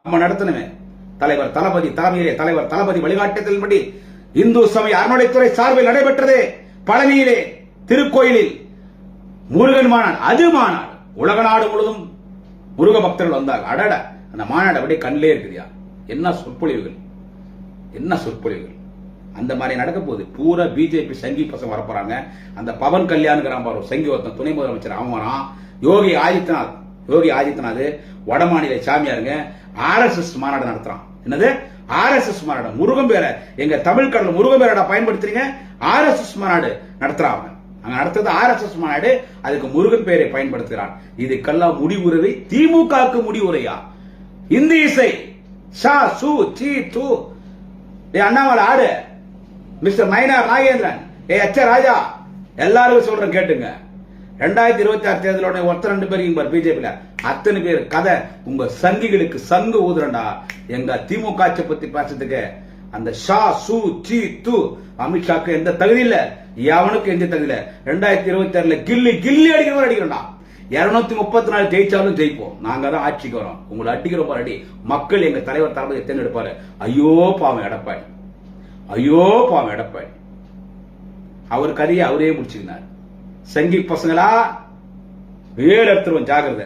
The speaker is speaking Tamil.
நம்ம நடத்தணுமே. தலைவர் தளபதி தலைமையிலே தலைவர் தளபதி வழிகாட்டுதலின்படி இந்து சமய அறநிலைத்துறை சார்பில் நடைபெற்றது பழனியிலே திருக்கோயிலில் முருகன் மாநாடு. அது மாநாடு உலக நாடு முழுவதும் முருக பக்தர்கள் வந்தாங்க. அடட அந்த மாநாடு அப்படியே கண்ணிலே இருக்குதியா. என்ன சொற்பொழிவுகள், என்ன சொற்பொழிவுகள். அந்த மாதிரி நடக்க போகுது. பூரா பிஜேபி சங்கி பசங்க வரப்போறாங்க. அந்த பவன் கல்யாணுங்கிறான் பாரு சங்கி ஒருத்தன் துணை முதலமைச்சர் அவன் வரான். யோகி ஆதித்யநாத் வடமாநில சாமியாருங்க RSS மாநாடு நடத்துறான். என்னது RSS மாநாடு? முருகன் பேரை எங்க தமிழ் கடல் முருகன் பேரடா பயன்படுத்துறீங்க. RSS மாநாடு நடத்துறாங்க. அங்க நடத்துறது RSS மாநாடு. அதுக்கு முருகன் பெயரை பயன்படுத்துகிறான். இதுக்கெல்லாம் முடிவுரை திமுகவுக்கு முடிவுரையா? இந்தி இசை ஷா சு சி து அண்ணாமலை ஆடு மிஸ்டர் நயினார் நாகேந்திரன் ராஜா எல்லாருக்கும் சொல்றேன் கேட்டுங்க. 2026 தேர்தலோட ஒருத்தர் 2 பேர் பிஜேபியில அத்தனை பேர் கதை உங்க சங்கிகளுக்கு சங்கு ஊதுறண்டா. எங்க திமுக பத்தி பேசுறதுக்கு அந்த ஷா சு சி து அமித்ஷாக்கு எந்த தகுதி இல்ல, எவனுக்கு எந்த தகுதி இல்ல. 2026 கில்லி அடிக்கிற மாதிரி அடிக்கிறோம்டா. 234 ஜெயிச்சாலும் ஜெயிப்போம். நாங்க தான் ஆட்சிக்கு வரோம். உங்களை அடிக்கிற பாரு. மக்கள் எங்க தலைவர் தளபதி தேர்ந்தெடுப்பாரு. ஐயோ பாவம் எடப்பாடி, ஐயோ பாவம் எடப்பாடி. அவர் கதையை அவரே முடிச்சுக்கினார். சங்கி பசங்களா வேற எடுத்துருவோம், ஜாகிரதை.